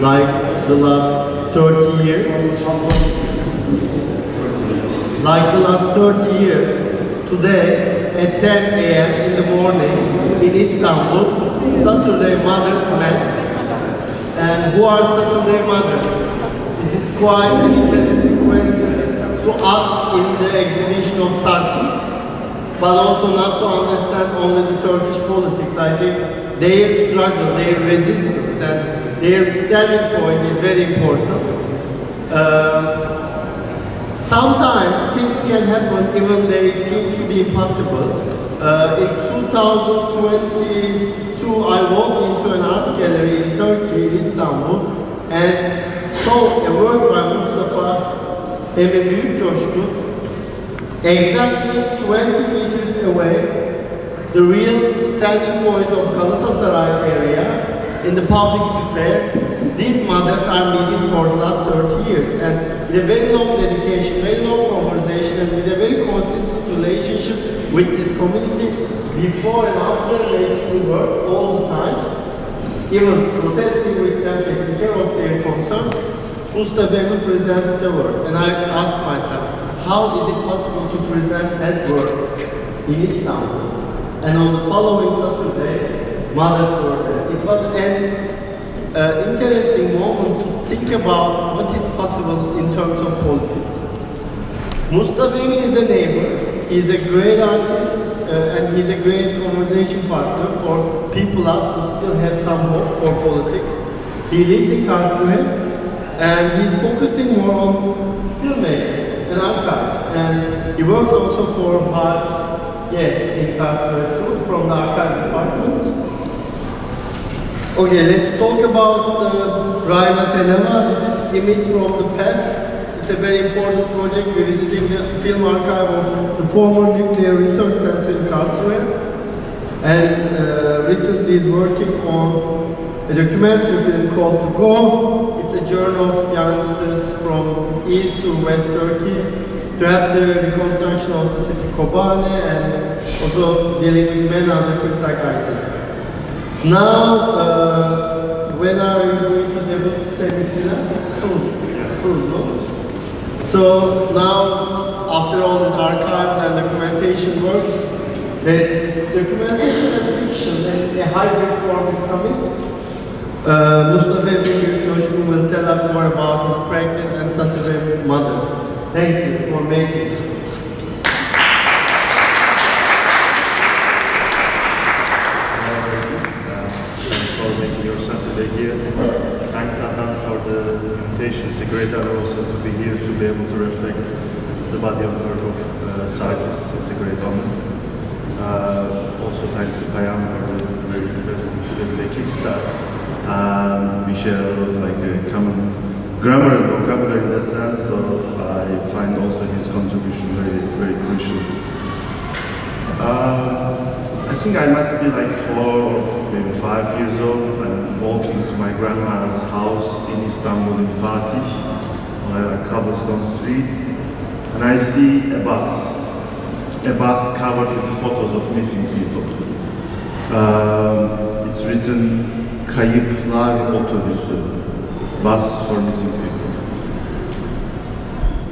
Like the last 30 years, today at 10 a.m. in the morning in Istanbul, Saturday mothers met. And who are Saturday mothers? This is quite an interesting question to ask in the exhibition of Sarkis, but also not to understand only the Turkish politics. I think their struggle, their resistance, and their standing point is very important. Sometimes things can happen even they seem to be impossible. In 2022, I walked into an art gallery in Turkey, in Istanbul, and saw a work by Mustafa Emin Büyükcoşkun, exactly 20 meters away, the real standing point of Galatasaray area, in the public sphere. These mothers are meeting for the last 30 years, and with a very long dedication, very long conversation, and with a very consistent relationship with this community before and after making work all the time, even protesting with them, taking care of their concerns. Mustafa Emin presented the work, and I asked myself, how is it possible to present that work in Istanbul? And on the following Saturday, mothers were there. It was an interesting moment to think about what is possible in terms of politics. Mustafa Emin is a neighbor, he's a great artist, and he's a great conversation partner for people us who still have some hope for politics. He lives in Karlsruhe, and he's focusing more on filmmaking and archives, and he works also for in Karlsruhe too, from the archive department. Okay, let's talk about Raina Tenema. This is image from the past. It's a very important project revisiting the film archive of the former nuclear research center in Karlsruhe. And recently is working on a documentary film called To Go. It's a journey of youngsters from East to West Turkey to have the reconstruction of the city Kobane and also dealing with many other things like ISIS. Now, when are you going to debut Sevgili? Soon. So now, after all this archive and documentation works, there's documentation and fiction, and a hybrid form is coming. Mustafa Emin Büyükcoşkun will tell us more about his practice and Saturday mothers. Thank you for making it. Here. Thanks, Adnan, for the invitation. It's a great honor also to be here, to be able to reflect the body of work of Sarkis. It's a great honor. Also thanks to Payam for the very interesting, let's say, kickstart. We share a lot of common grammar and vocabulary in that sense, so I find also his contribution very, very crucial. I think I must be like 4 or maybe 5 years old. I'm walking to my grandma's house in Istanbul in Fatih on a cobblestone street, and I see a bus covered with the photos of missing people. It's written Kayıplar Otobüsü, bus for missing people.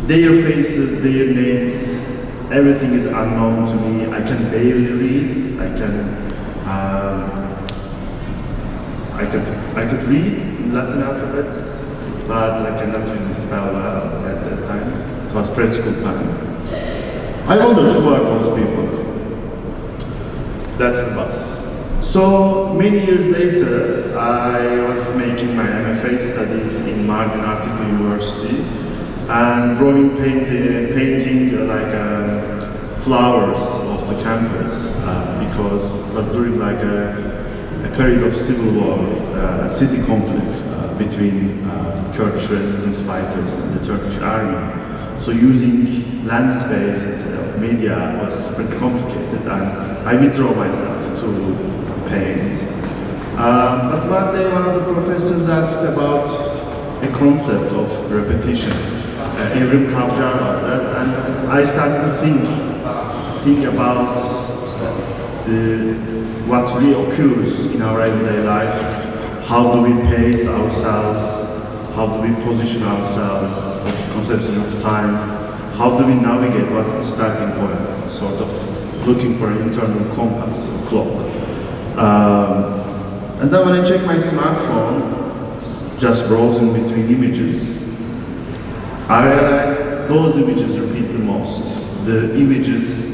Their faces, their names, everything is unknown to me. I can barely read. I could read Latin alphabets, but I cannot really spell well at that time. It was preschool time. I wondered who are those people. That's the bus. So many years later, I was making my MFA studies in Mardin Article University and painting flowers of the campus because it was during a period of civil war, city conflict between Kurdish resistance fighters and the Turkish army. So using landspace media was pretty complicated, and I withdrew myself to paint. But one day one of the professors asked about a concept of repetition. Evrim Kavjar was that, and I started to think about what reoccurs in our everyday life. How do we pace ourselves? How do we position ourselves? What's the conception of time? How do we navigate? What's the starting point? Sort of looking for an internal compass or clock. And then when I check my smartphone, just browsing between images, I realized those images repeat the most. The images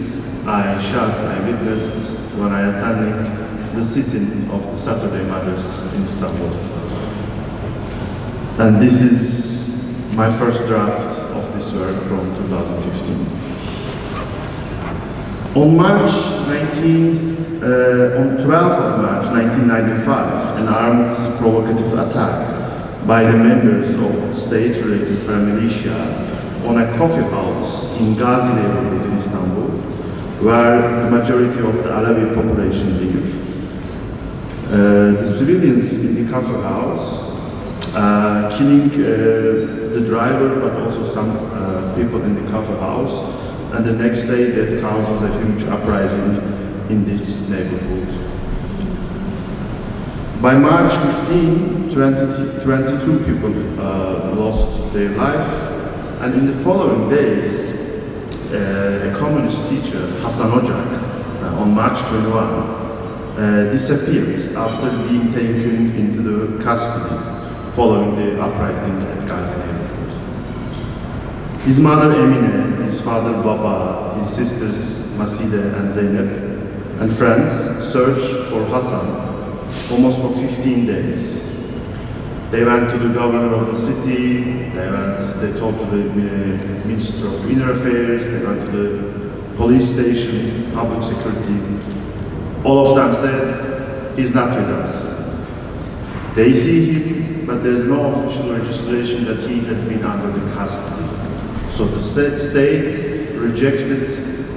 I shot, I witnessed when I attending the sitting of the Saturday Mothers in Istanbul. And this is my first draft of this work from 2015. On 12th of March 1995, an armed provocative attack by the members of state-related paramilitia on a coffee house in Gazi neighborhood in Istanbul, where the majority of the Alawi population live. The civilians in the coffee house, killing the driver, but also some people in the coffee house, and the next day that causes a huge uprising in this neighborhood. By March 15, 22 people lost their life, and in the following days, a communist teacher, Hasan Ocak, on March 21, disappeared after being taken into the custody following the uprising at Gazi neighborhood. His mother Emine, his father Baba, his sisters Maside and Zeynep, and friends searched for Hasan almost for 15 days. They went to the governor of the city, they talked to the Minister of Inner Affairs, they went to the police station, public security. All of them said, he's not with us. They see him, but there is no official registration that he has been under the custody. So the state rejected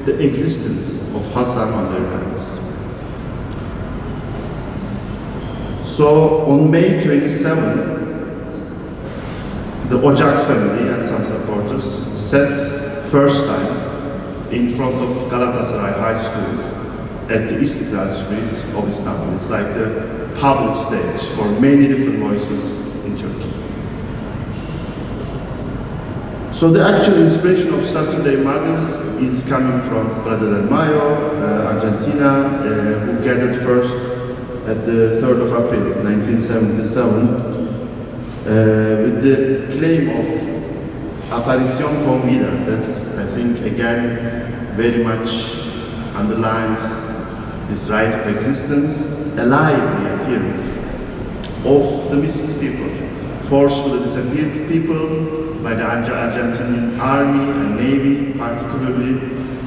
the existence of Hasan on their hands. So on May 27, the Ocak family and some supporters sat first time in front of Galatasaray High School at the Istiklal Street of Istanbul. It's like the public stage for many different voices in Turkey. So the actual inspiration of Saturday Mothers is coming from Plaza del Mayo, Argentina, who gathered first at the 3rd of April 1977 with the claim of aparición con vida. That's, I think, again, very much underlines this right of existence, a lively appearance of the missing people, forcefully disappeared people by the Argentinian army and navy, particularly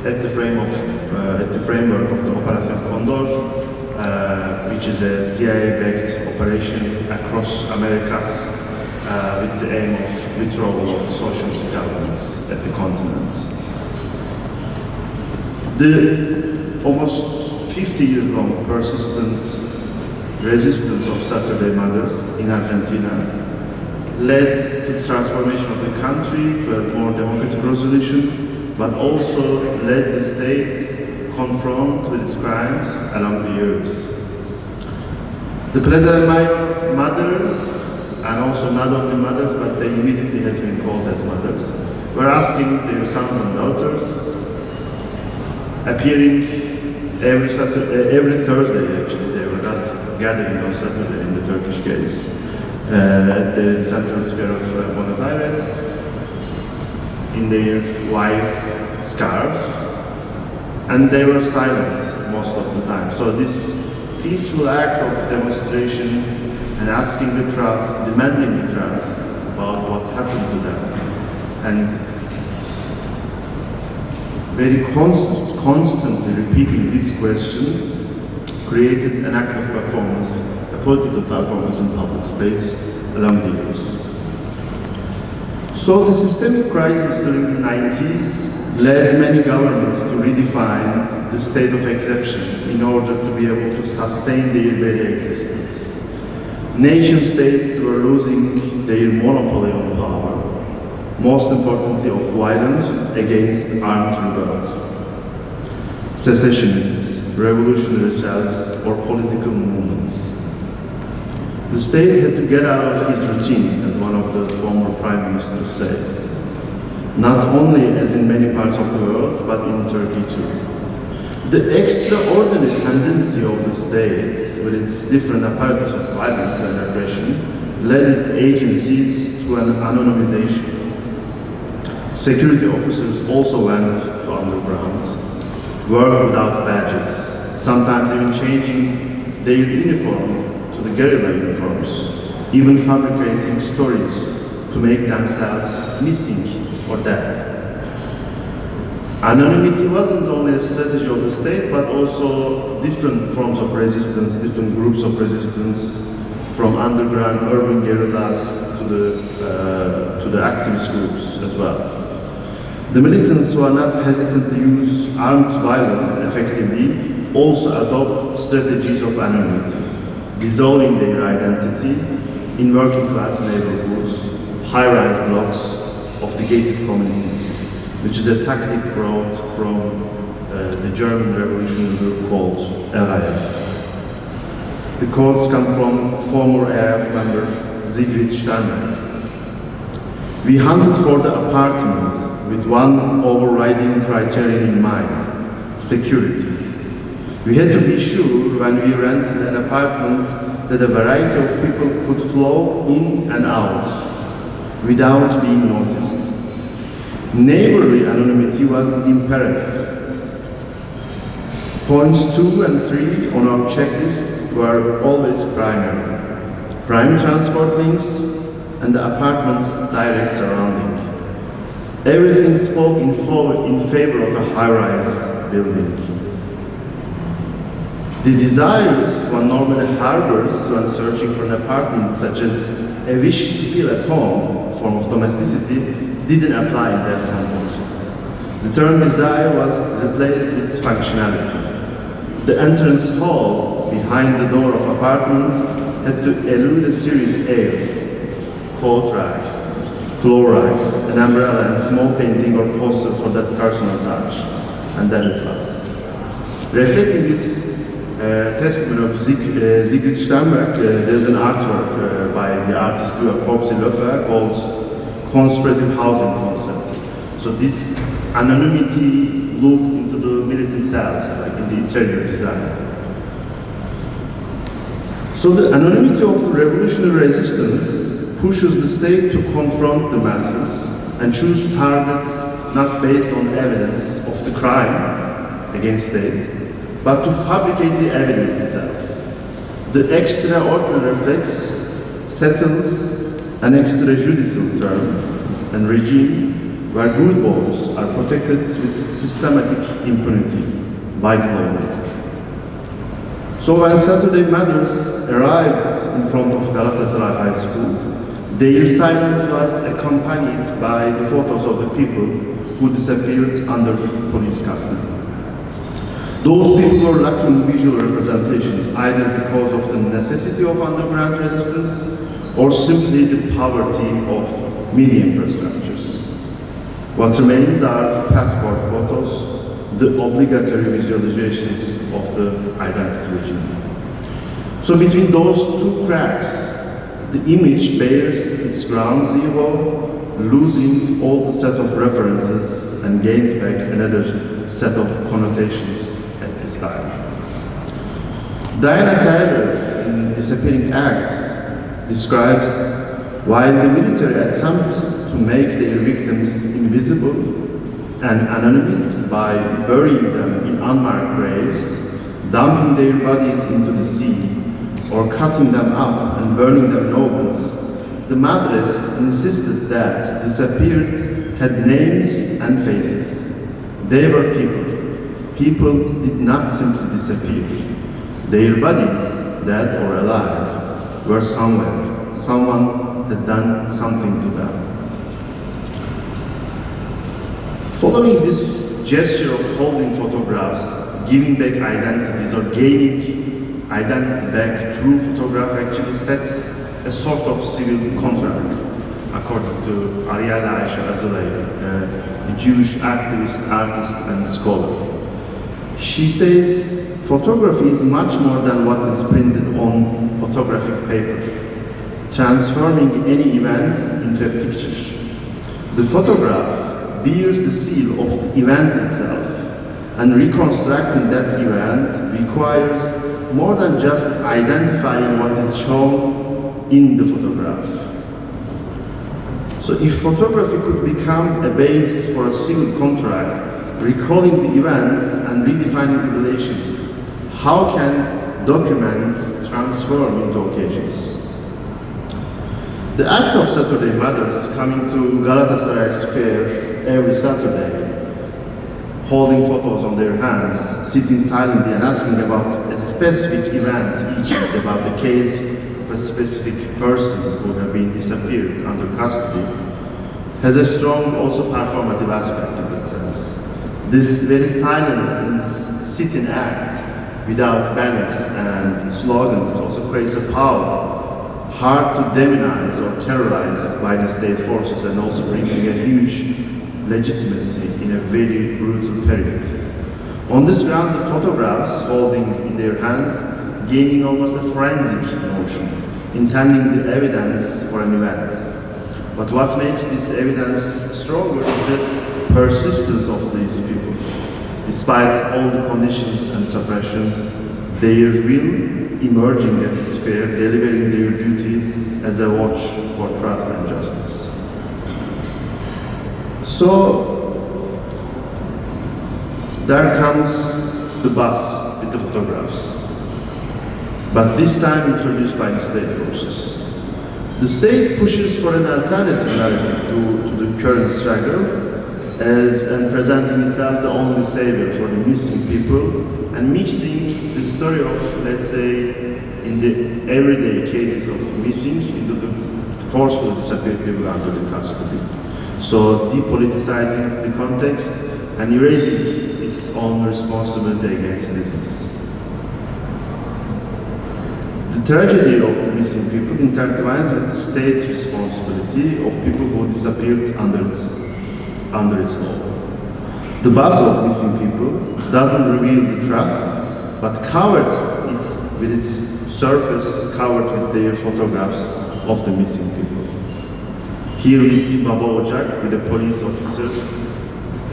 at the framework of the Operación Condor, which is a CIA-backed operation across Americas with the aim of withdrawal of the socialist governments at the continent. The almost 50 years long persistent resistance of Saturday Mothers in Argentina led to the transformation of the country to a more democratic resolution, but also led the state confront with its crimes along the years. The Plaza del Mayo mothers, and also not only mothers, but they immediately has been called as mothers, were asking their sons and daughters, appearing every Thursday actually, they were not gathering on Saturday in the Turkish case, at the central square of Buenos Aires, in their white scarves, and they were silent most of the time. So this peaceful act of demonstration and asking the truth, demanding the truth about what happened to them, and very constantly repeating this question created an act of performance, a political performance in public space along the years. So the systemic crisis during the 90s led many governments to redefine the state of exception in order to be able to sustain their very existence. Nation states were losing their monopoly on power, most importantly of violence against armed rebels, secessionists, revolutionary cells, or political movements. The state had to get out of his routine, as one of the former prime ministers says, not only as in many parts of the world, but in Turkey too. The extraordinary tendency of the state, with its different apparatus of violence and repression, led its agencies to an anonymization. Security officers also went to underground, worked without badges, sometimes even changing their uniform to the guerrilla uniforms, even fabricating stories to make themselves missing or dead. Anonymity wasn't only a strategy of the state, but also different forms of resistance, different groups of resistance, from underground urban guerrillas to the activist groups as well. The militants who are not hesitant to use armed violence effectively also adopt strategies of anonymity, dissolving their identity in working class neighborhoods, high-rise blocks of the gated communities, which is a tactic brought from the German revolutionary group called RAF. The quotes come from former RAF member Sigrid Sternberg. We hunted for the apartment with one overriding criterion in mind: security. We had to be sure when we rented an apartment that a variety of people could flow in and out without being noticed. Neighborly anonymity was imperative. Points 2 and 3 on our checklist were always primary. Prime transport links and the apartment's direct surrounding. Everything spoke in favor of a high-rise building. The desires one normally harbors when searching for an apartment, such as a wish to feel at home, form of domesticity, didn't apply in that context. The term desire was replaced with functionality. The entrance hall behind the door of apartment had to elude a serious of coat rack, floor racks, an umbrella, and small painting or poster for that personal touch, and then it was. Reflecting this testimony of Sigrid Sternberg, there's an artwork by the artist Popsy Löffer called Conspirative Housing Concept. So this anonymity looked into the militant cells, like in the interior design. So the anonymity of the revolutionary resistance pushes the state to confront the masses and choose targets not based on evidence of the crime against state, but to fabricate the evidence itself. The extraordinary reflex settles an extrajudicial term and regime where good boys are protected with systematic impunity by the lawmaker. So when Saturday mothers arrived in front of Galatasaray High School, their silence was accompanied by the photos of the people who disappeared under police custody. Those people were lacking visual representations, either because of the necessity of underground resistance or simply the poverty of media infrastructures. What remains are passport photos, the obligatory visualizations of the identity regime. So between those two cracks, the image bears its ground zero, losing all the set of references and gains back another set of connotations at this time. Diana Taylor, in Disappearing Acts, describes while the military attempt to make their victims invisible and anonymous by burying them in unmarked graves, dumping their bodies into the sea, or cutting them up and burning them in ovens, the madres insisted that disappeared had names and faces. They were people. People did not simply disappear. Their bodies, dead or alive, were somewhere. Someone had done something to them. Following this gesture of holding photographs, giving back identities or gaining identity back through photograph actually sets a sort of civil contract, according to Ariella Ayşe Azulay, a Jewish activist, artist and scholar. She says, photography is much more than what is printed on photographic paper, transforming any event into a picture. The photograph bears the seal of the event itself, and reconstructing that event requires more than just identifying what is shown in the photograph. So if photography could become a base for a civil contract, recalling the event and redefining the relation, how can documents transform into occasions? The act of Saturday mothers coming to Galatasaray Square every Saturday, holding photos on their hands, sitting silently and asking about a specific event each week, about the case of a specific person who had been disappeared under custody, has a strong, also performative aspect to that sense. This very silence in this sitting act, without banners and slogans, also creates a power hard to demonize or terrorize by the state forces, and also bringing a huge legitimacy in a very brutal period. On this ground, the photographs holding in their hands, gaining almost a forensic notion, intending the evidence for an event. But what makes this evidence stronger is the persistence of these people. Despite all the conditions and suppression, their will emerging at the square, delivering their duty as a watch for truth and justice. So, there comes the bus with the photographs, but this time introduced by the state forces. The state pushes for an alternative narrative to the current struggle, and presenting itself the only savior for the missing people, and mixing the story of, let's say, in the everyday cases of missings into the forcefully disappeared people under the custody. So depoliticizing the context and erasing its own responsibility against business. The tragedy of the missing people intertwines with the state responsibility of people who disappeared under its law. The bus of missing people doesn't reveal the truth, but covers it with its surface, covered with their photographs of the missing people. Here we see Baba Ocak with a police officer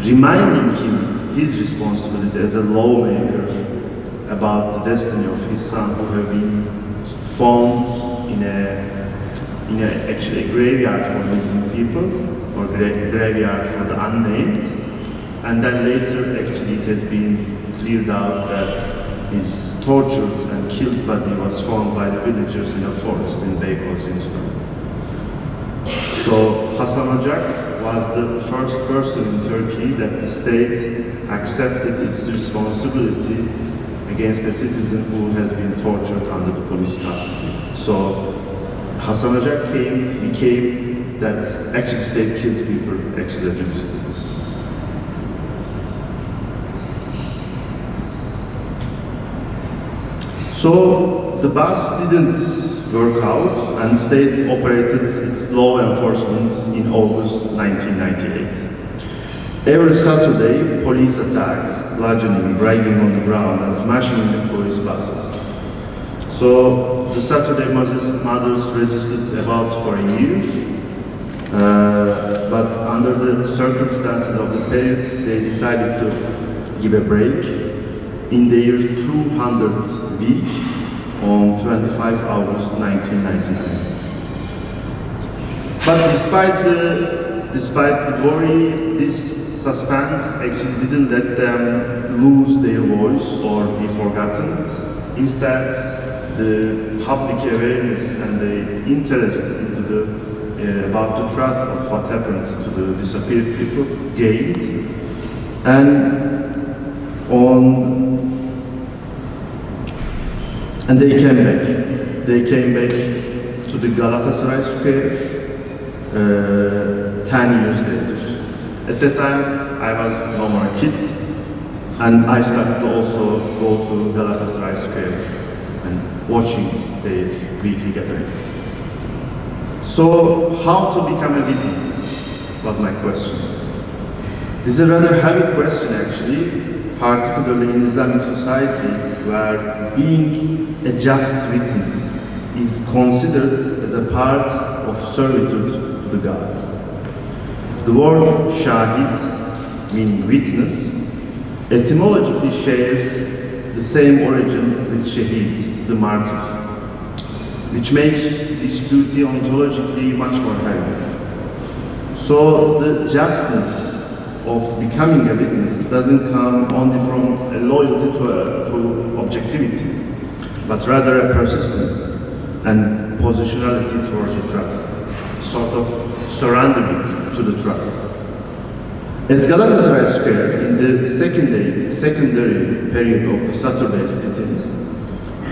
reminding him his responsibility as a lawmaker about the destiny of his son, who have been found in actually a graveyard for missing people, or graveyard for the unnamed, and then later actually it has been cleared out that his tortured and killed body was found by the villagers in a forest in Beykoz, in Istanbul. So Hasan Ocak was the first person in Turkey that the state accepted its responsibility against a citizen who has been tortured under the police custody. So Hasan Ocak became that actually state kills people extrajudicially. So the bus didn't work out, and state operated its law enforcement in August 1998. Every Saturday, police attack, bludgeoning, dragging on the ground, and smashing into police buses. So the Saturday mothers resisted about for a year, but under the circumstances of the period, they decided to give a break in their 200th week on 25 August 1999. But despite the worry, this suspense actually didn't let them lose their voice or be forgotten. Instead, the public awareness and the interest into about the truth of what happened to the disappeared people gained, and they came back. They came back to the Galatasaray Square 10 years later. At that time, I was no more a kid, and I started to also go to Galatasaray Square and watching their weekly gathering. So, how to become a witness was my question. This is a rather heavy question actually, particularly in Islamic society where being a just witness is considered as a part of servitude to the God. The word shahid, meaning witness, etymologically shares the same origin with shaheed, the martyr, which makes this duty ontologically much more heavy. So the justness of becoming a witness doesn't come only from a loyalty to objectivity, but rather a persistence and positionality towards the truth, sort of surrendering to the truth. At Galatasaray Square, in the secondary period of the Saturday sit-ins,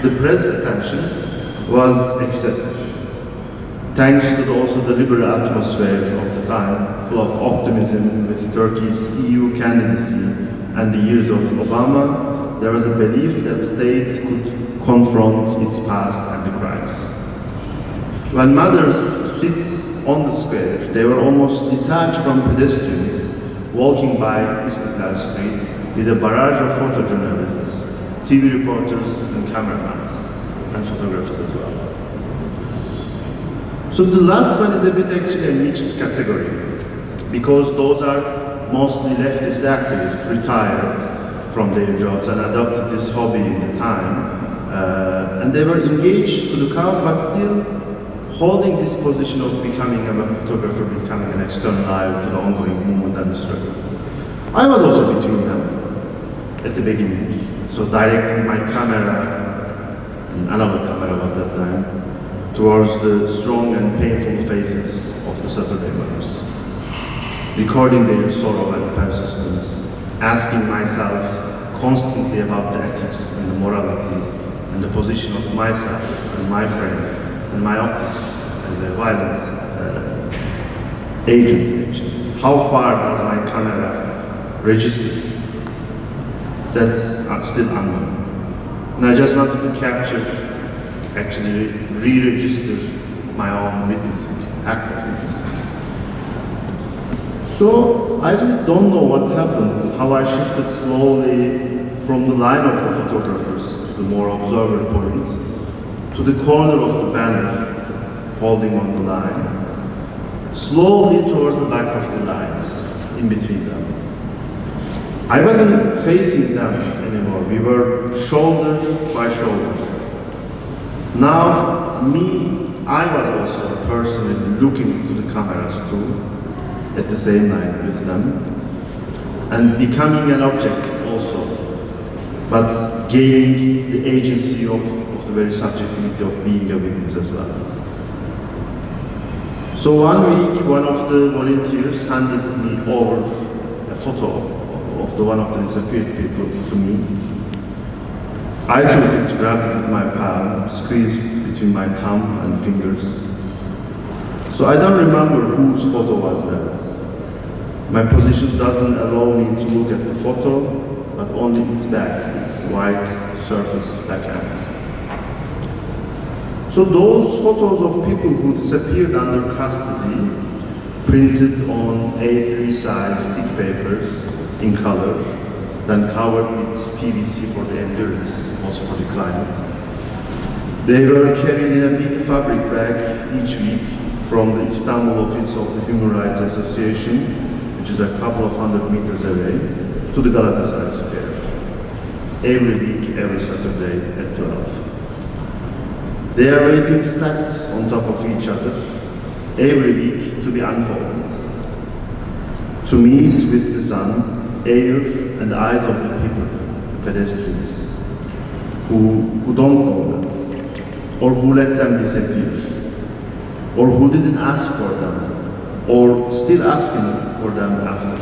the press attention was excessive, thanks to also the liberal atmosphere of the time, full of optimism with Turkey's EU candidacy and the years of Obama. There was a belief that states could confront its past and the crimes. When mothers sit on the square, they were almost detached from pedestrians walking by Istiklal Street with a barrage of photojournalists, TV reporters and cameramans, and photographers as well. So the last one is a bit actually a mixed category, because those are mostly leftist activists retired from their jobs and adopted this hobby in the time, and they were engaged to the cause but still holding this position of becoming a photographer, becoming an external eye to the ongoing movement and the struggle. I was also between them at the beginning, so directing my camera, an analog camera was that time, towards the strong and painful faces of the Saturday mothers, recording their sorrow and persistence, asking myself constantly about the ethics and the morality and the position of myself and my friend and my optics as a violent agent. How far does my camera register? That's still unknown. And I just wanted to capture, actually re-register my own witnessing, act of witnessing. So I really don't know what happened, how I shifted slowly from the line of the photographers to the more observer points, to the corner of the banner, holding on the line, slowly towards the back of the lines, in between them. I wasn't facing them anymore, we were shoulder by shoulder. Now, I was also a person looking into the cameras too, at the same line with them, and becoming an object also, but gaining the agency of the very subjectivity of being a witness as well. So one week, one of the volunteers handed me over a photo of one of the disappeared people to me. I took it, grabbed it with my palm, squeezed between my thumb and fingers. So I don't remember whose photo was that. My position doesn't allow me to look at the photo, but only its back, its white surface backhand. So those photos of people who disappeared under custody, printed on A3 size thick papers in color, then covered with PVC for the endurance, also for the climate. They were carried in a big fabric bag each week from the Istanbul office of the Human Rights Association, which is a couple of 100 meters away, to the Galatasaray Square. Every week, every Saturday at 12. They are waiting stacked on top of each other, every week to be unfolded. To meet with the sun, air, and the eyes of the people, the pedestrians, who don't know them, or who let them disappear, or who didn't ask for them, or still asking for them after.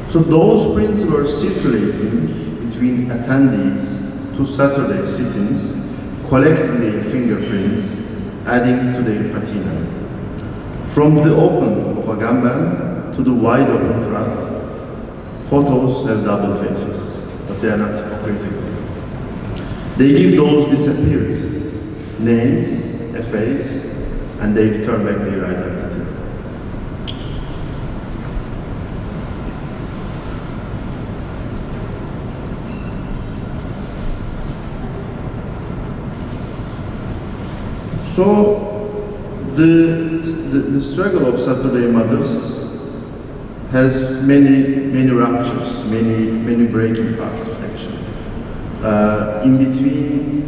So those prints were circulating between attendees to Saturday sit-ins, collecting their fingerprints, adding to their patina. From the open of Agamben to the wide open trough, Photos have double faces, but they are not hypocritical. They give those disappeared names a face, and they return back their identity. So, the struggle of Saturday Mothers has many ruptures, many breaking parts actually. In between,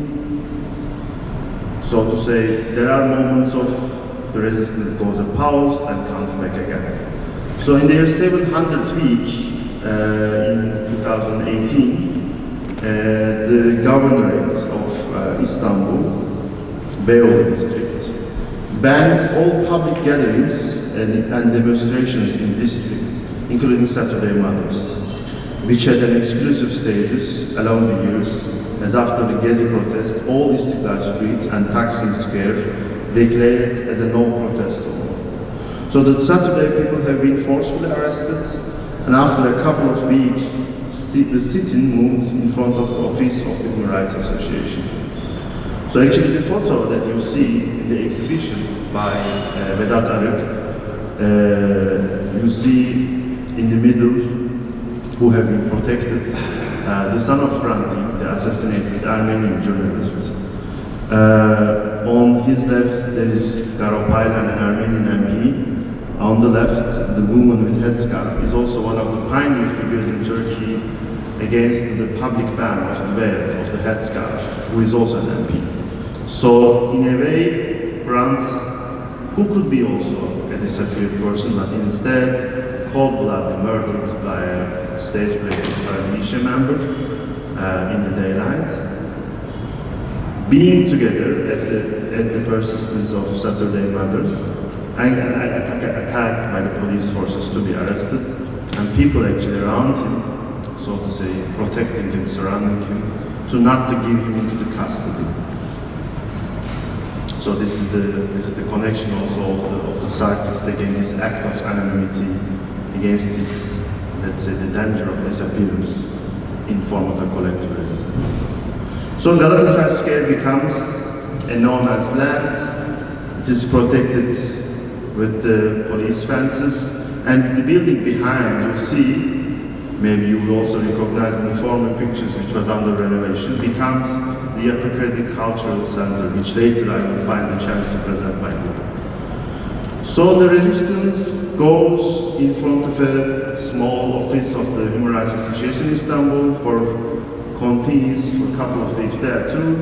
so to say, there are moments of the resistance goes a pause and comes back again. So in their 700th week in 2018, the governorate of Istanbul, Beyoğlu district, banned all public gatherings and demonstrations in district, including Saturday Mothers, which had an exclusive status along the years, as after the Gezi protest, all Istiklal Street and Taksim Square declared as a no-protest zone. So the Saturday people have been forcefully arrested, and after a couple of weeks, the sit-in moved in front of the office of the Human Rights Association. So actually the photo that you see in the exhibition by Vedat Arık, you see in the middle who have been protected, the son of Kranken, the assassinated Armenian journalist. On his left there is Garopaylan, an Armenian MP. On the left, the woman with headscarf is also one of the pioneer figures in Turkey against the public ban of the wäre, of the headscarf, who is also an MP. So in a way, Brandt, who could be also a disappeared person, but instead cold-bloodedly murdered by a state-related militia member in the daylight, being together at the persistence of Saturday Mothers, and attacked by the police forces to be arrested, and people actually around him, so to say, protecting him, surrounding him, to not to give him into the custody. So this is the connection also of the Sarkists against this act of anonymity, against this, let's say, the danger of disappearance in form of a collective resistance. So Galatasaray Square becomes a no man's land. It is protected with the police fences, and the building behind, you see, maybe you will also recognize in the former pictures which was under renovation, becomes the Epicratic Cultural Center, which later I will find the chance to present my book. So the resistance goes in front of a small office of the Human Rights Association in Istanbul, continues for a couple of weeks there too,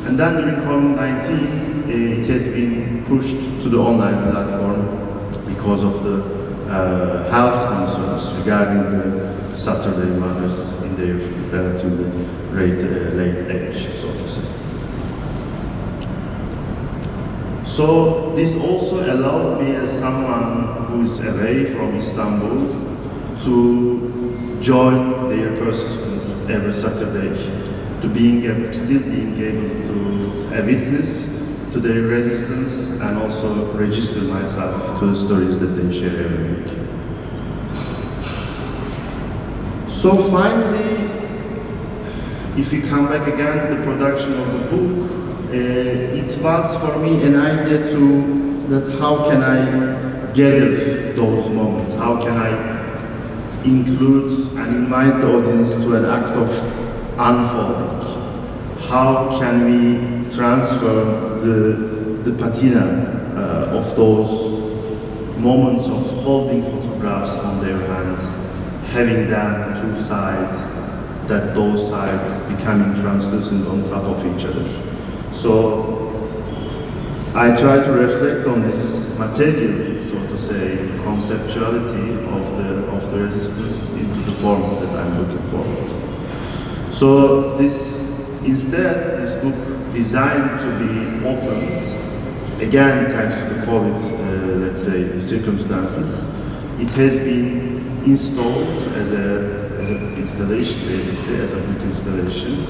and then during COVID-19 it has been pushed to the online platform because of the health concerns regarding the Saturday Mothers in their relatively late age, so to say. So this also allowed me, as someone who is away from Istanbul, to join their persistence every Saturday, to still being able to witness to their resistance and also register myself to the stories that they share every week. So finally, if we come back again, the production of the book, it was for me an idea that how can I gather those moments, how can I include and invite the audience to an act of unfolding, how can we transfer the patina of those moments of holding photographs on their hands, having them two sides, that those sides becoming translucent on top of each other. So I try to reflect on this material, so to say, conceptuality of the resistance into the form that I'm looking forward to. So instead, this book designed to be opened, again thanks to the COVID, let's say, circumstances, it has been installed as an installation, basically, as a book installation.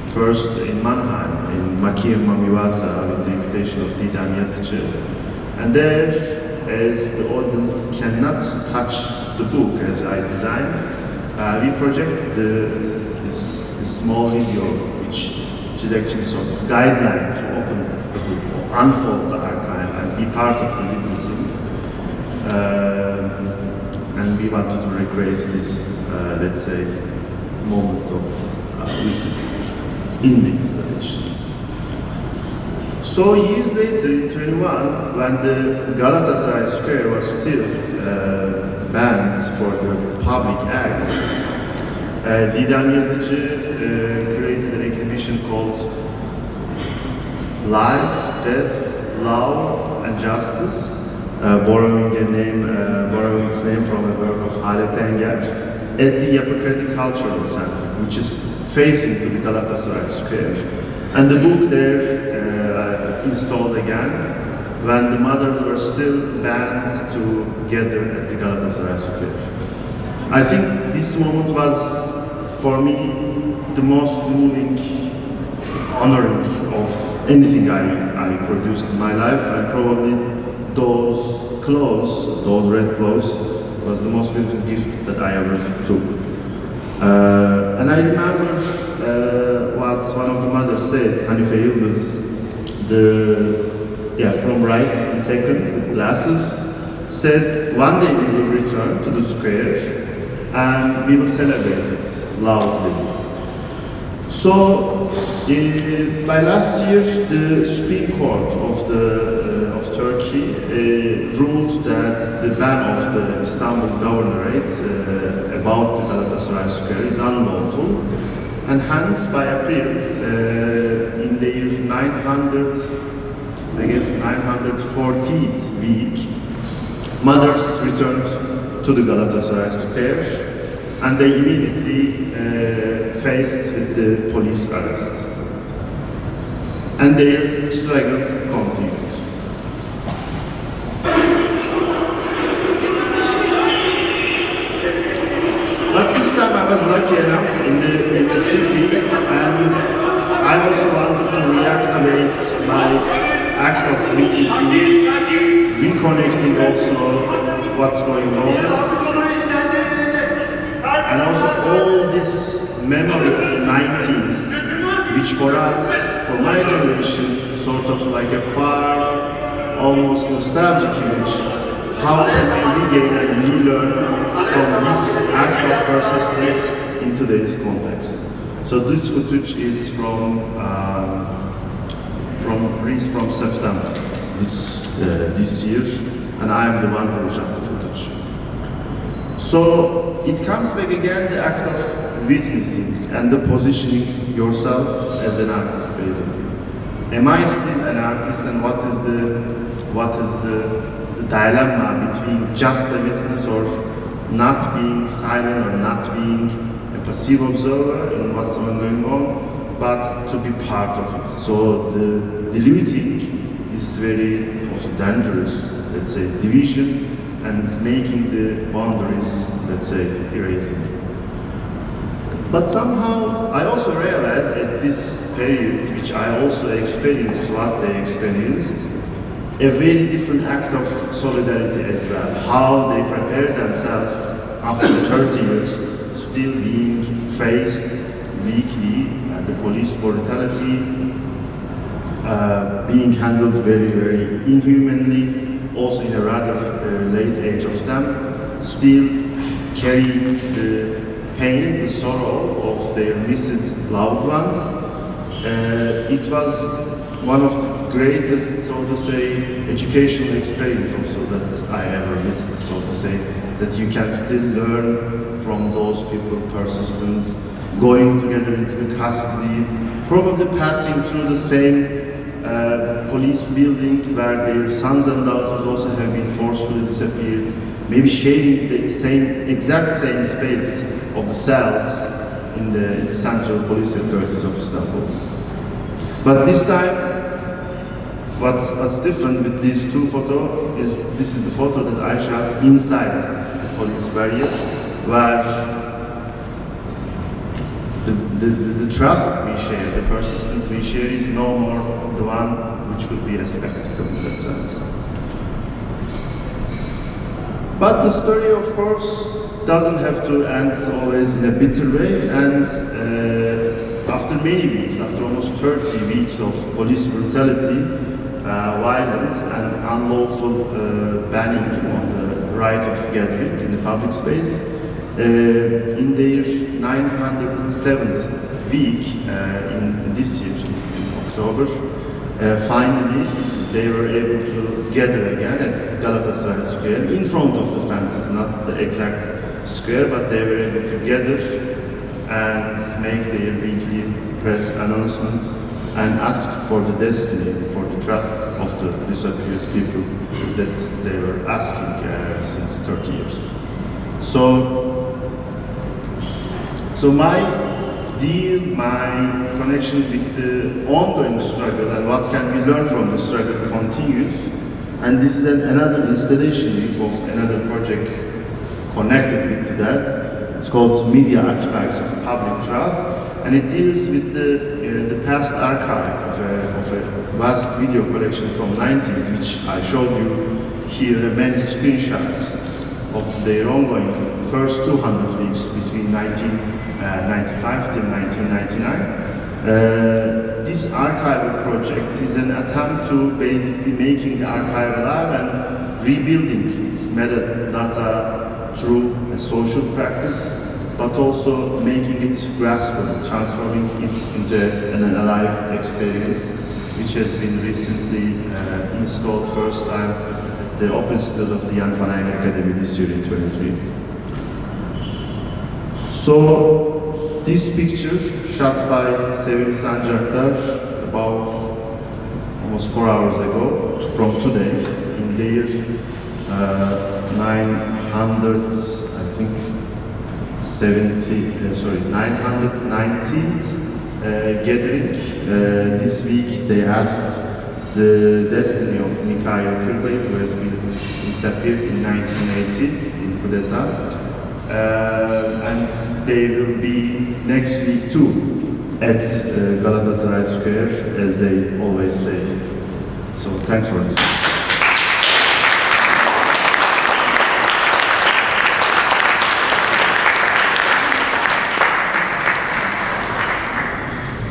First in Mannheim, in Makia Mamiwata, with the invitation of Didem Yazıcı. And there, as the audience cannot touch the book as I designed, we projected this small video, which is actually sort of guideline to open the book, or unfold the archive, and be part of the witnessing. And we wanted to recreate this, let's say, moment of witnessing in the installation. So years later, in 21, when the Galatasaray Square was still banned for the public acts, Didem Yazıcı created an exhibition called Life, Death, Love and Justice, borrowing its name from a work of Halet Enger, at the Yapı Cultural Center, which is facing to the Galatasaray Square. And the book there installed again when the mothers were still banned to gather at the Galatasaray Square. I think this moment was, for me, the most moving, honoring of anything I produced in my life, and probably those clothes, those red clothes, was the most beautiful gift that I ever took. And I remember what one of the mothers said, Hanife Yıldız, from right, the second with glasses, said one day we will return to the square and we will celebrate it loudly. So by last year, the Supreme Court of Turkey ruled that the ban of the Istanbul Governorate about the Galatasaray Square is unlawful, and hence by April in the year 940th week, mothers returned to the Galatasaray Square, and they immediately faced with the police arrest. And their struggle continued. But this time I was lucky enough in the city, and I also wanted to reactivate my act of witnessing, reconnecting also what's going on. And also all this memory of 90s, which for us, for my generation, sort of like a far, almost nostalgic image. How can we regain and relearn from this act of persistence in today's context? So this footage is from September this year, and I am the one who shot the footage. So it comes back again, the act of witnessing and the positioning yourself as an artist, basically. Am I still an artist, and what is the dilemma between just a witness or not being silent or not being a passive observer in what's going on, but to be part of it. So the diluting this very also dangerous, let's say, division, and making the boundaries, let's say, erasing. But somehow I also realized at this period, which I also experienced what they experienced, a very different act of solidarity as well. How they prepare themselves after 30 years, still being faced weekly the police brutality, being handled very, very inhumanly, also in a rather late age of them, still carrying the pain, the sorrow of their missed loved ones. It was one of the greatest, so to say, educational experience also that I ever witnessed, so to say, that you can still learn from those people, persistence, going together into the custody, probably passing through the same police building where their sons and daughters also have been forcefully disappeared, maybe sharing the exact same space of the cells in the central police headquarters of Istanbul. But this time, what's different with these two photos is this is the photo that I shot inside the police barrier, where the trust we share, the persistence we share is no more the one which could be a spectacle in that sense. But the story, of course, doesn't have to end always in a bitter way, and after many weeks, after almost 30 weeks of police brutality, violence and unlawful banning on the right of gathering in the public space, in their 907th week in this year, in October, finally they were able to gather again at Galatasaray Square in front of the fences, not the exact square, but they were able to gather and make their weekly press announcements and ask for the destiny, for the truth of the disappeared people that they were asking since 30 years. So my deal, my connection with the ongoing struggle and what can we learn from the struggle continues. And this is another installation of another project connected with that. It's called Media Artifacts of Public Trust, and it deals with the past archive of a vast video collection from 90s, which I showed you here, many screenshots of their ongoing first 200 weeks between 1995 till 1999. This archival project is an attempt to basically making the archive alive and rebuilding its metadata through a social practice, but also making it graspable, transforming it into an alive experience, which has been recently installed first time at the Open Studios of the Jan van Eyck Academy this year in 23. So, this picture, shot by Sevim Sancaktar about almost 4 hours ago, from today, in their 919th gathering. This week they asked the destiny of Mikhail Kurbay, who has been disappeared in 1980 in coup d'etat. And they will be next week too at Galatasaray Square, as they always say. So thanks for listening.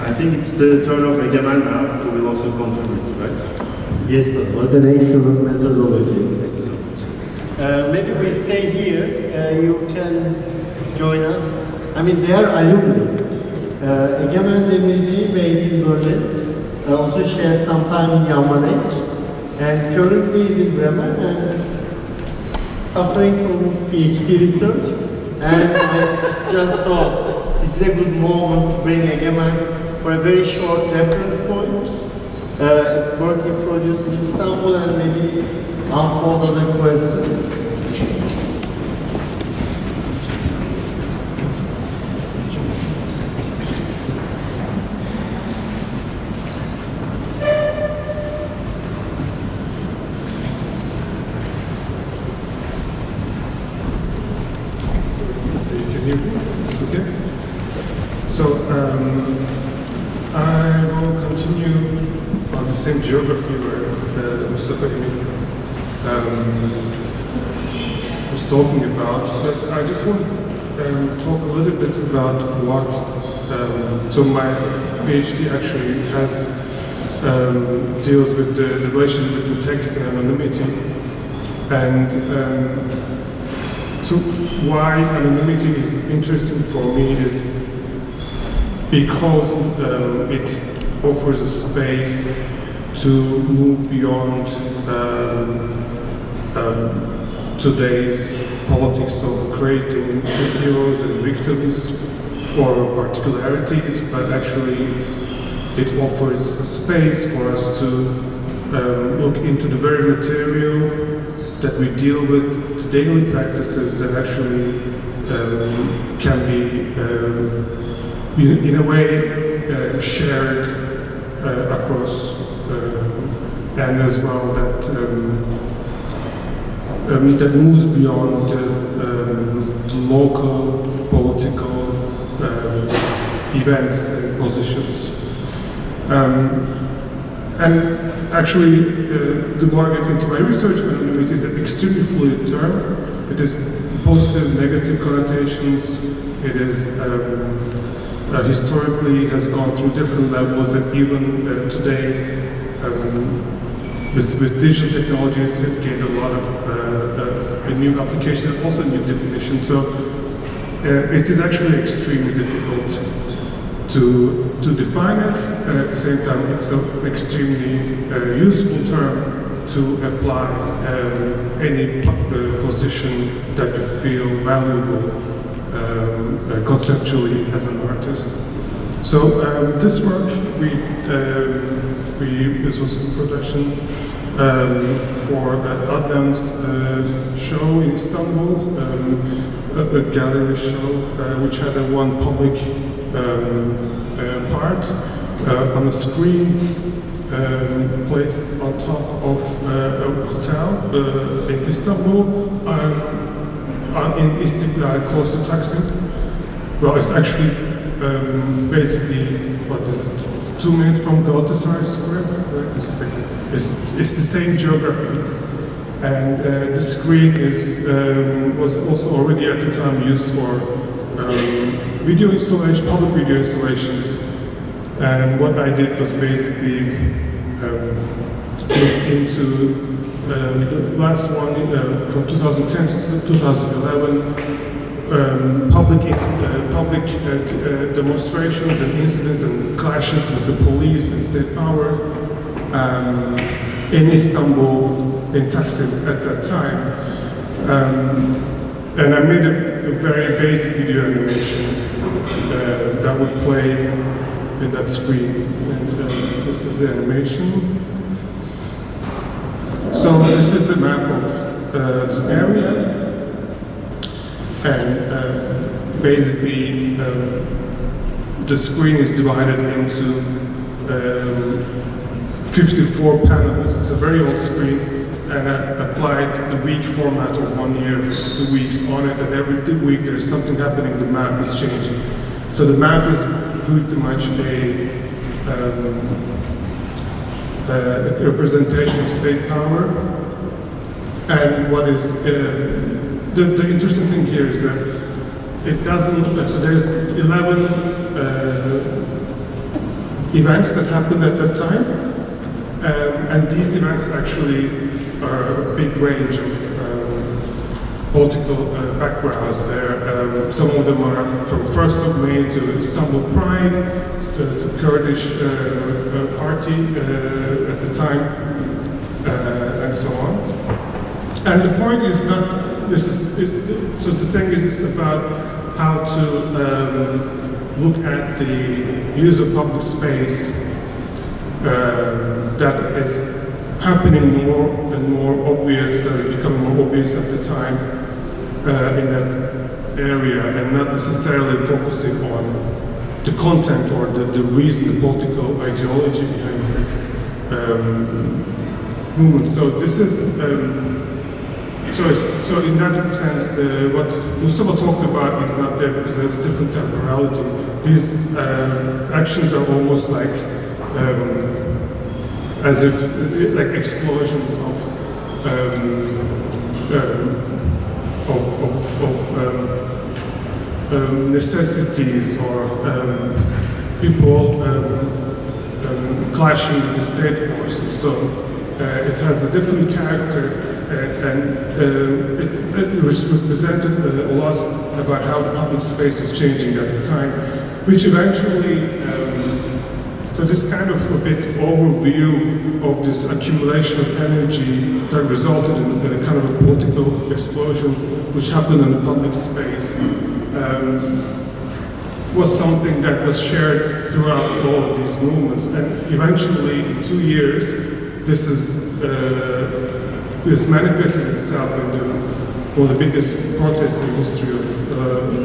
I think it's the turn of Egemen now, who will also contribute, right? Yes, but what an excellent methodology. Maybe we stay here. You can join us. I mean, they are alumni. Egemen Demirci, based in Berlin, also shared some time in Jan van Eyck, and currently is in Bremen and suffering from PhD research. And I just thought this is a good moment to bring Egemen for a very short reference point. Work he produced in Istanbul, and maybe unfold other questions. I will continue on the same geography where Mustafa Emin was talking about, but I just want to talk a little bit about what, so my PhD actually deals with the relation between text and anonymity, and so why anonymity is interesting for me is because it offers a space to move beyond today's politics of creating heroes and victims or particularities, but actually it offers a space for us to look into the very material that we deal with, the daily practices that actually can be in a way shared across, and as well that that moves beyond the local political events and positions. And actually, the more I get into my research, anonymity is an extremely fluid term. It is positive, negative connotations. It is historically has gone through different levels, and even today, with digital technologies, it gained a lot of new applications, also new definitions. So it is actually extremely difficult to define it, and at the same time, it's an extremely useful term to apply any position that you feel valuable conceptually as an artist. So this work, this was a production for Adnan's show in Istanbul, a gallery show which had one public part on a screen placed on top of a hotel in Istanbul, in Istiklal, close to Taksim. Well, it's actually basically, what is it, 2 minutes from Galatasaray Square, right? It's the same geography. And the screen was also already at the time used for video installation, public video installations. And what I did was basically look into the last one from 2010 to 2011, public demonstrations and incidents and clashes with the police and state power in Istanbul, in Taksim at that time. And I made a very basic video animation that would play in that screen. And this is the animation. So this is the map of this area. And basically the screen is divided into 54 panels. It's a very old screen, and I applied the week format of 1 year, 52 weeks on it, and every week there's something happening, the map is changing. So the map is pretty much a representation of state power. And what is the interesting thing here is that it doesn't, so there's 11 events that happened at that time, and these events actually are a big range of political backgrounds there. Some of them are from 1st of May to Istanbul Pride, to Kurdish party at the time, and so on. And the point is not, so the thing is it's about how to look at the use of public space that is happening more and more obvious, that is becoming more obvious at the time in that area, and not necessarily focusing on the content or the reason, the political ideology behind this movement. So this is, so in that sense, what Mustafa talked about is not there because there's a different temporality. These actions are almost like, as if, like explosions of necessities or people clashing with the state forces. So it has a different character, and it represented a lot about how the public space was changing at the time, which eventually, so this kind of a bit overview of this accumulation of energy that resulted in a kind of a political explosion which happened in the public space was something that was shared throughout all of these movements. And eventually, in 2 years, this manifested itself in one of the biggest protests in the history of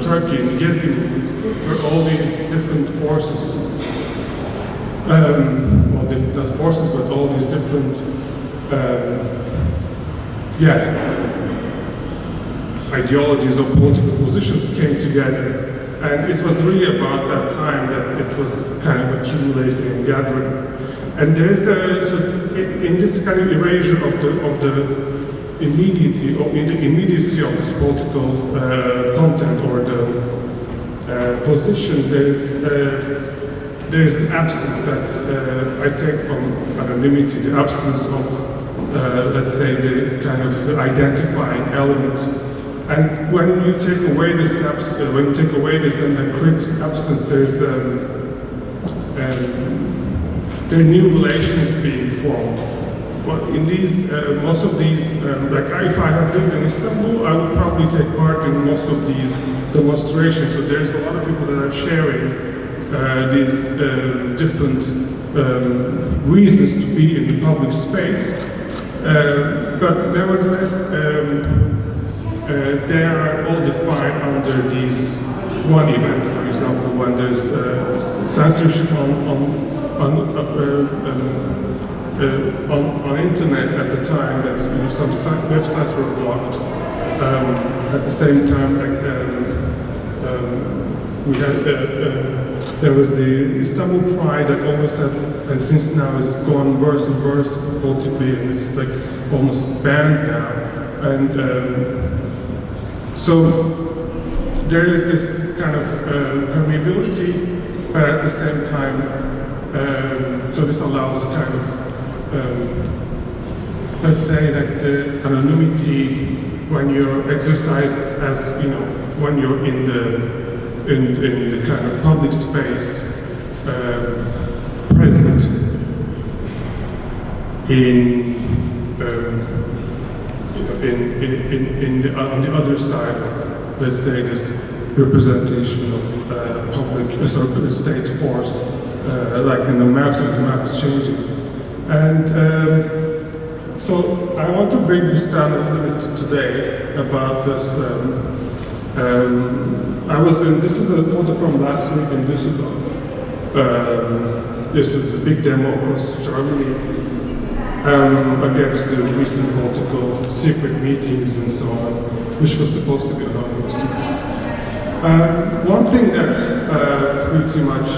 Turkey, in the Gezi movement, where all these different forces, well, not forces, but all these different, ideologies or political positions came together. And it was really about that time that it was kind of accumulating and gathering. And there is so in this kind of erasure of immediacy or in the immediacy of this political content or the position, there's an absence that I take from anonymity, the absence of, let's say, the kind of the identifying element. And when you take away this when you take away this and then create this absence, there are new relations being formed. But in these, most of these, like if I had lived in Istanbul, I would probably take part in most of these demonstrations. So there's a lot of people that are sharing these different reasons to be in the public space. But nevertheless, they are all defined under these one event. For example, when there's censorship on internet at the time, that some websites were blocked. At the same time, we had there was the Istanbul Pride that always had, and since now it's gone worse and worse politically, and it's like almost banned now. And so there is this kind of permeability, but at the same time, so this allows kind of, let's say that the anonymity, when you're exercised as, when you're in the kind of public space, present on the other side of, let's say, this representation of public state force, like in the maps, the map is changing. And so I want to break this down a little bit today about this. This is a photo from last week in Düsseldorf. This is a big demo across Germany against the recent political secret meetings and so on, which was supposed to be anonymous. One thing that pretty much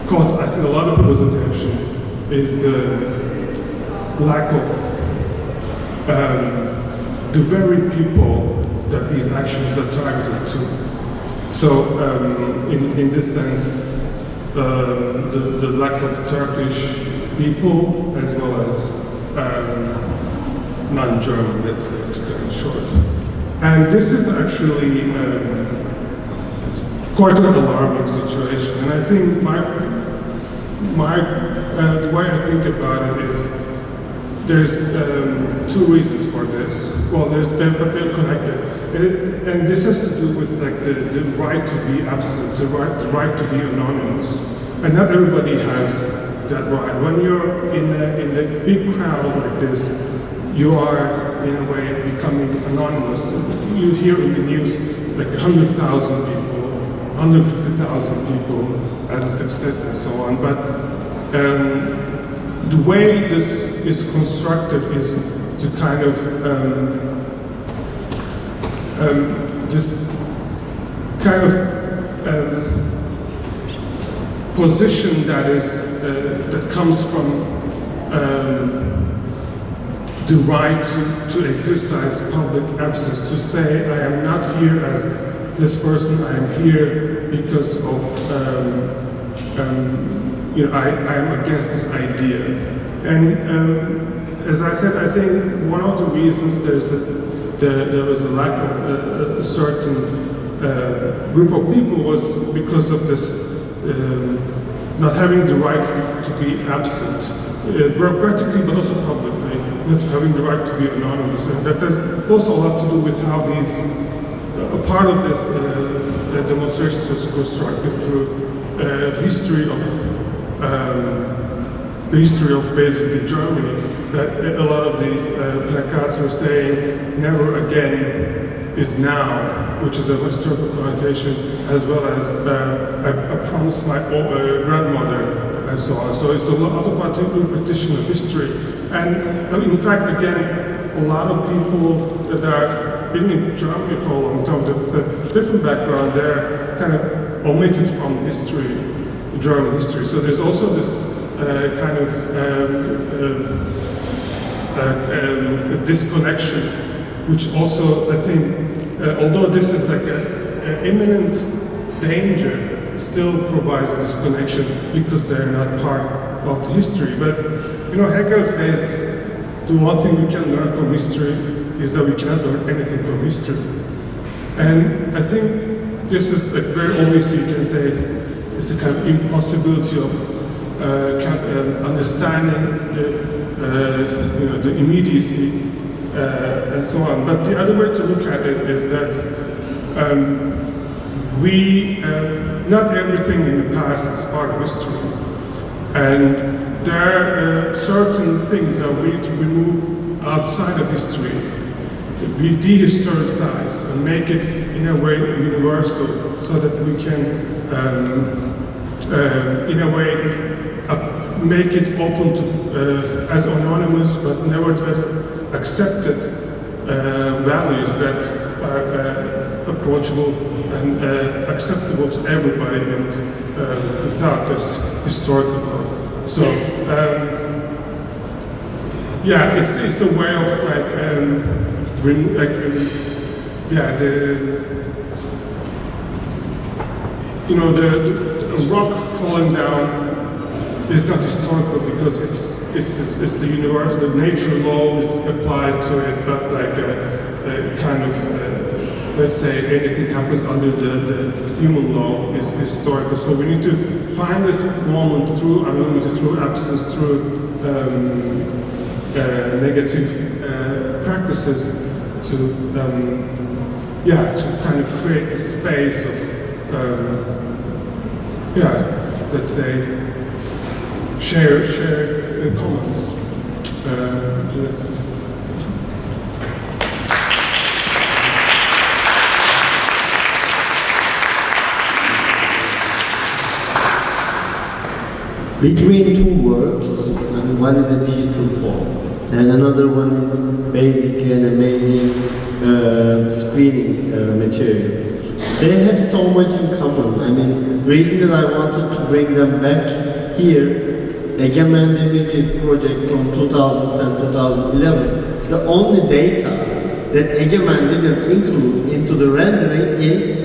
caught, I think, a lot of people's attention is the lack of the very people that these actions are targeted to. So, in this sense, the lack of Turkish people as well as non-German, let's say, to cut it short. And this is actually quite an alarming situation. And I think the way I think about it is there's two reasons for this. Well, but they're connected. And this has to do with like the right to be absent, the right to be anonymous. And not everybody has that right. When you're in a big crowd like this, you are in a way becoming anonymous. You hear in the news like 100,000 people, 150,000 people as a success and so on. But the way this is constructed is to kind of this kind of position that is that comes from the right to exercise public absence, to say I am not here as this person, I am here because of I am against this idea. And as I said, I think one of the reasons there was a lack of a certain group of people was because of this not having the right to be absent, bureaucratically but also publicly, not having the right to be anonymous. And that has also a lot to do with how these, a part of this demonstrations was constructed through the history of basically Germany, that a lot of these placards were saying never again is now, which is a historical connotation, as well as I promised my grandmother and so on. So it's a lot about the repetition of history. And in fact, again, a lot of people that are been in Germany for a long time with a different background, they're kind of omitted from history, German history. So there's also this kind of disconnection, which also, I think, although this is like an imminent danger, still provides disconnection because they're not part of the history. But Hegel says the one thing we can learn from history is that we cannot learn anything from history. And I think this is like very obvious. You can say it's a kind of impossibility of understanding the immediacy and so on. But the other way to look at it is that not everything in the past is part of history, and there are certain things that we need to remove outside of history, we dehistoricize and make it in a way universal, so that we can, in a way, make it open to, as anonymous but nevertheless accepted values that are approachable and acceptable to everybody and without this historical code. So, yeah, it's a way of the rock falling down is not historical because it's the universe, the nature law is applied to it, but like a kind of let's say anything happens under the human law is historical. So we need to find this moment through anonymity, through absence, through negative practices to kind of create a space of let's say shared commons. Between two works, one is a digital form, and another one is basically an amazing screening material. They have so much in common. I mean, the reason that I wanted to bring them back here, Egemen Demirci's project from 2010-2011, the only data that Egemen didn't include into the rendering is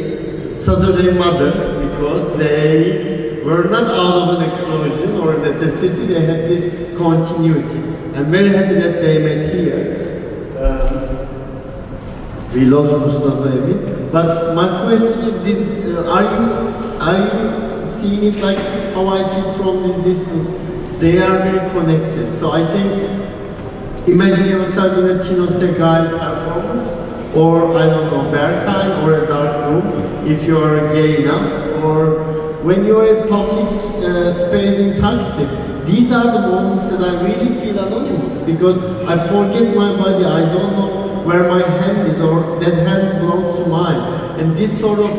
Saturday Mothers, because they were not out of an explosion or necessity, they had this continuity. I'm very happy that they met here. We lost Mustafa Emin, but my question is this, are you seeing it like how I see it from this distance? They are very connected. So I think, imagine yourself in a Tino Segal performance, or I don't know, Berkane, or a dark room, if you are gay enough, or when you are in public space in taxi. These are the moments that I really feel anonymous, because I forget my body, I don't know where my hand is, or that hand belongs to mine. And this sort of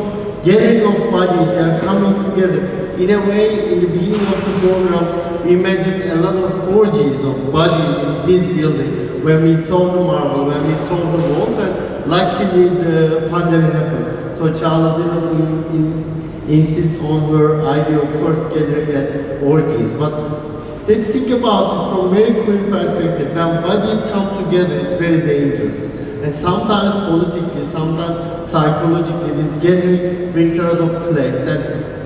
gathering of bodies, they are coming together. In a way, in the beginning of the program, we imagined a lot of orgies of bodies in this building, when we saw the marble, when we saw the walls, and luckily the pandemic happened. So Charlotte didn't insist on her idea of first gathering at orgies. But let's think about this from a very queer perspective. When bodies come together, it's very dangerous. And sometimes politically, sometimes psychologically, this gathering brings a lot of clash. And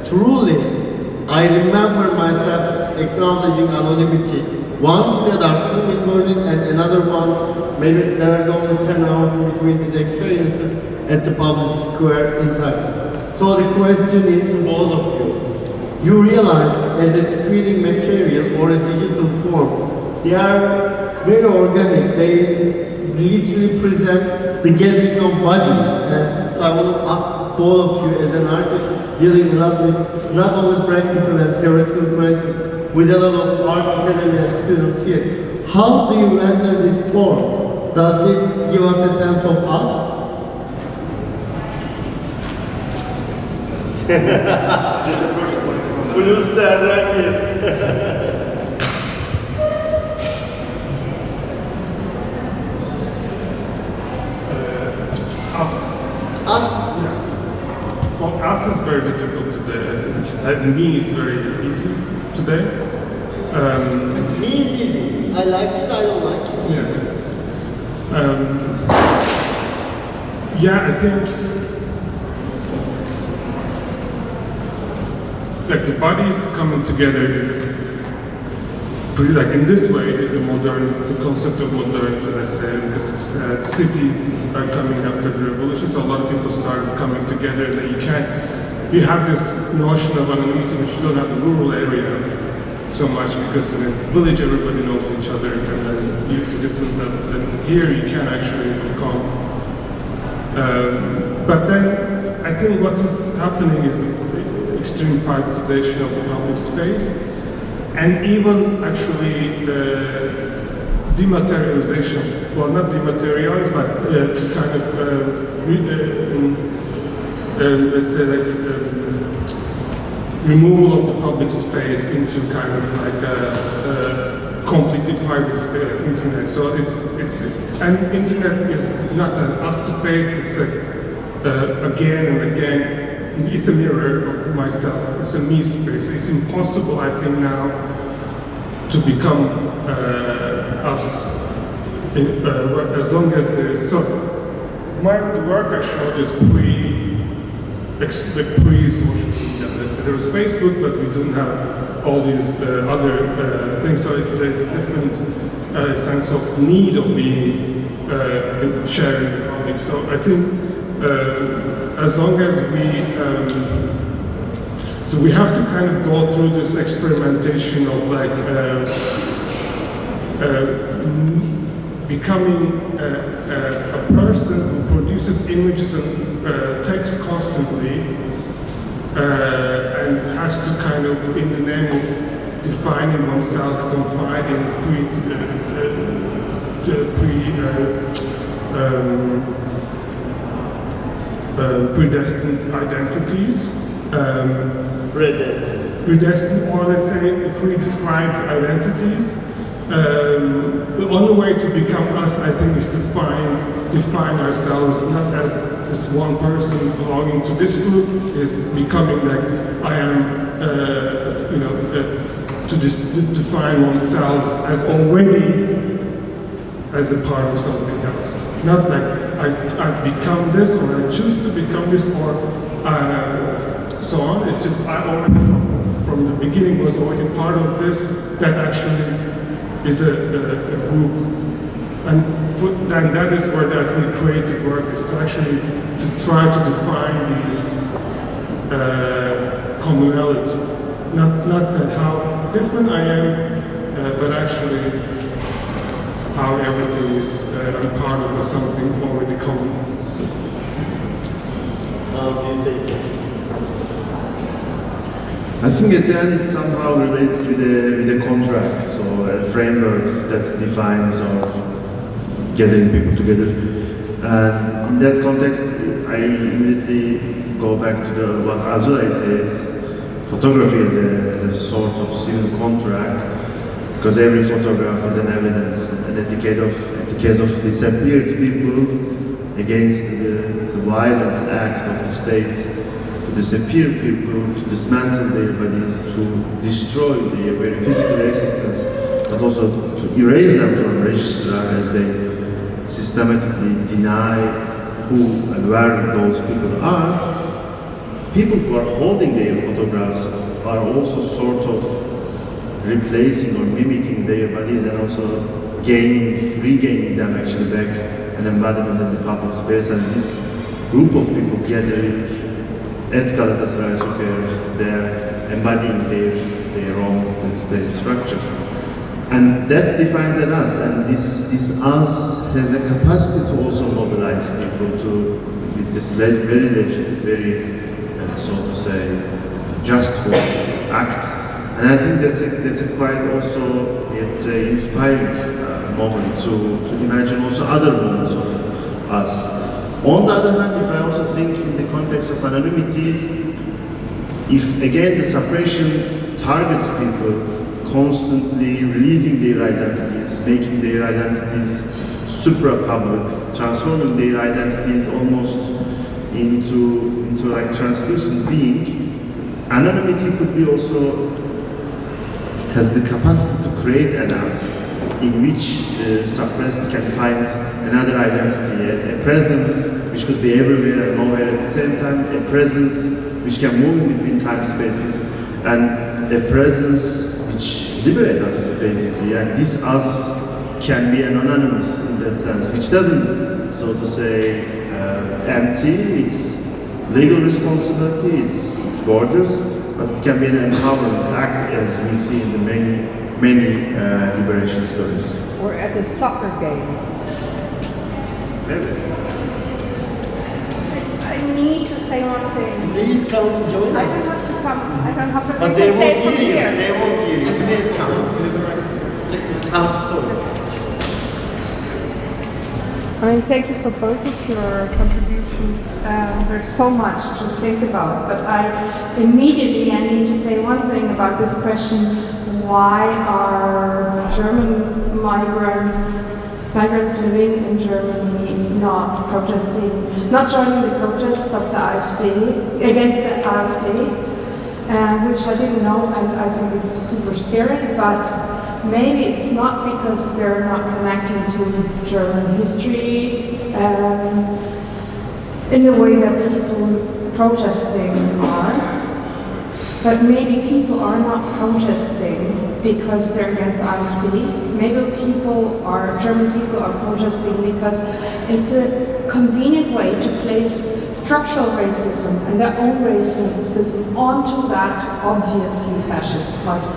truly, I remember myself acknowledging anonymity once in a dark room in Berlin, and another one, maybe there is only 10 hours in between these experiences, at the public square in Taksim. So the question is to both of you. You realize as a screening material or a digital form, they are very organic. They literally present the gathering of bodies. And so I want to ask both of you as an artist dealing a lot with not only practical and theoretical questions, with a lot of art academy and students here. How do you render this form? Does it give us a sense of us? Just the first one. Fluslerden bir. Us. Us? Yeah. Well, us is very difficult today, I think. And me is very easy today. Me is easy. I like it, I don't like it. Yeah. Yeah, I think like the bodies coming together is pretty, like in this way is a modern, the concept of modernity, let's say, because it's, cities are coming after the revolution, so a lot of people started coming together, and you have this notion of anonymity which you don't have the rural area so much, because in a village everybody knows each other, and then it's a different level. Then here you can actually become. But then I think what is happening is the extreme privatization of the public space, and even actually dematerialization. Well, not dematerialize, but to kind of let's say like removal of the public space into kind of like a completely private space, internet. So and internet is not an us space, it's like again and again, it's a mirror of myself, it's a me space. It's impossible, I think now, to become us, as long as there is, so the work I showed is pre-social media. There was Facebook, but we didn't have all these other things, so there's a different sense of need of being sharing the public. So I think as long as so we have to kind of go through this experimentation of like becoming a person who produces images and text constantly, and has to kind of, in the name of defining oneself, confide in predestined identities. Predestined, or let's say pre-described identities. The only way to become us, I think, is to define ourselves not as this one person belonging to this group, is becoming like I am, to define oneself as already as a part of something else. Not like I become this, or I choose to become this, or so on. It's just I already from the beginning was already part of this. That actually is a group, and then that is where I think creative work is to actually try to define these commonality. Not that how different I am, but actually how everything is I'm part of something already common. How do you take it? I think at the end it somehow relates with a contract, so a framework that defines of gathering people together. And in that context, I immediately go back to what Azulay says. Photography is a sort of civil contract, because every photograph is an evidence, and in the case of disappeared people, against the violent act of the state to disappear people, to dismantle their bodies, to destroy their very physical existence, but also to erase them from register as they systematically deny who and where those people are. People who are holding their photographs are also sort of replacing or mimicking their bodies, and also regaining them actually back an embodiment in the public space. And this group of people gathering at Galatasaray Square, they're embodying their own their structure. And that defines an us, and this us has a capacity to also mobilize people with this very legit, very so to say, just for act. And I think that's a quite also, it's an inspiring moment to imagine also other moments of us. On the other hand, if I also think in the context of anonymity, if again the suppression targets people constantly releasing their identities, making their identities supra-public, transforming their identities almost into like translucent being, anonymity could be also, has the capacity to create an us in which the suppressed can find another identity, a presence which could be everywhere and nowhere at the same time, a presence which can move in between time spaces, and a presence which liberates us basically. And this us can be an anonymous in that sense, which doesn't, so to say, empty its legal responsibility, its borders, but it can be an empowering act, as we see in the many liberation stories. Or at a soccer game. Maybe. I need to say one thing. Please come and join I us. don't have to come. I don't have to. But I they can say won't it from hear you. here. They won't hear you. Please come. Sorry. I mean, thank you for both of your contributions. There's so much to think about, but I need to say one thing about this question: why are German migrants living in Germany not protesting, not joining the protests of the AfD against the AfD, which I didn't know, and I think it's super scary, but. Maybe it's not because they're not connecting to German history in the way that people protesting are, but maybe people are not protesting because they're against AfD. Maybe German people are protesting because it's a convenient way to place structural racism and their own racism onto that obviously fascist party.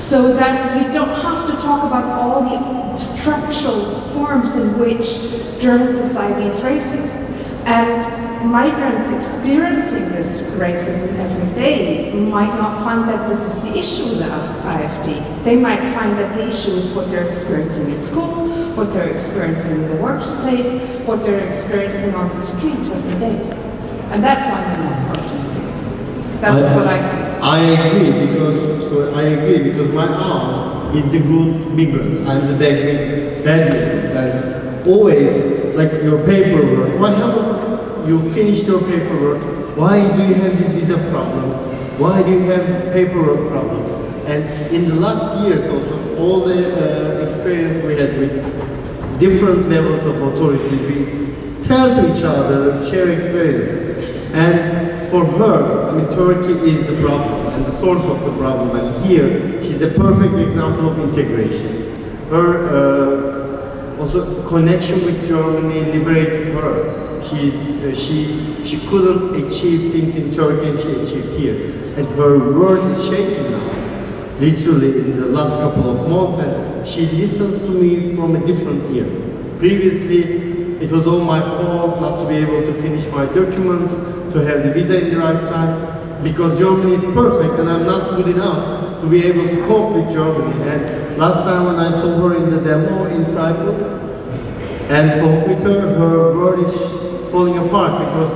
So that you don't have to talk about all the structural forms in which German society is racist. And migrants experiencing this racism every day might not find that this is the issue with the AfD. They might find that the issue is what they're experiencing in school, what they're experiencing in the workplace, what they're experiencing on the street every day. And that's why they're not protesting. That's what I think. I agree because my aunt is the good migrant. I'm the bad migrant. And always, like your paperwork, why haven't you finished your paperwork? Why do you have this visa problem? Why do you have paperwork problem? And in the last years also, all the experience we had with different levels of authorities, we tell to each other, share experiences. And for her, I mean, Turkey is the problem and the source of the problem, and here she's a perfect example of integration. Her also connection with Germany liberated her. She couldn't achieve things in Turkey and she achieved here, and her world is shaking now, literally in the last couple of months, and she listens to me from a different ear. Previously, it was all my fault not to be able to finish my documents, to have the visa in the right time, because Germany is perfect and I'm not good enough to be able to cope with Germany. And last time when I saw her in the demo in Freiburg and talked with her, her world is falling apart because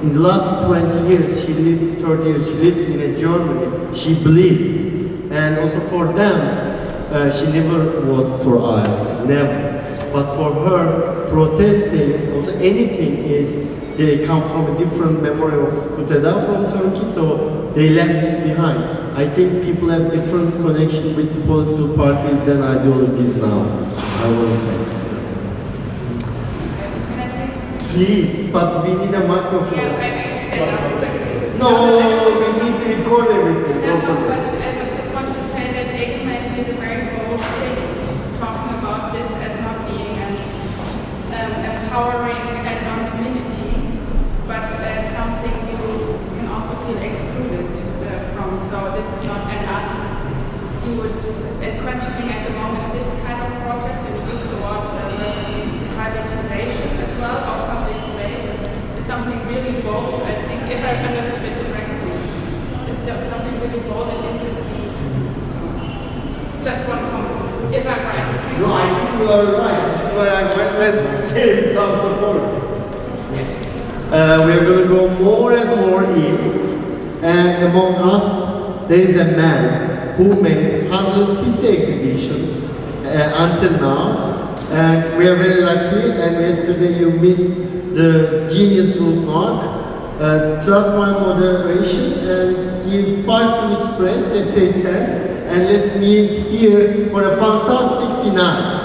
in the last 20 years, 30 years, she lived in a Germany. She believed. And also for them, she never voted for Ireland, never. But for her, protesting, also anything is, they come from a different memory of Kuteda from Turkey, so they left it behind. I think people have different connection with the political parties than ideologies now, I want to say. Please, but we need a microphone. No, we need to record everything. No, but I just wanted to say that Egemen did a very bold thing, talking about this as not being an empowering anonymity, but as something you can also feel excluded from. So this is not an us. You would, questioning at the moment this kind of protest, and you use the word privatization as well of public space, is something really bold. I think, if I understood it correctly, is something really bold and interesting. Just one comment, if I'm right. No, I think you are right. This is why I went and gave some support. We are going to go more and more east, and among us, there is a man who made 150 exhibitions until now, and we are very lucky. And yesterday you missed the genius Ruth Noack. Trust my moderation and give 5 minutes break, let's say 10, and let's meet here for a fantastic final.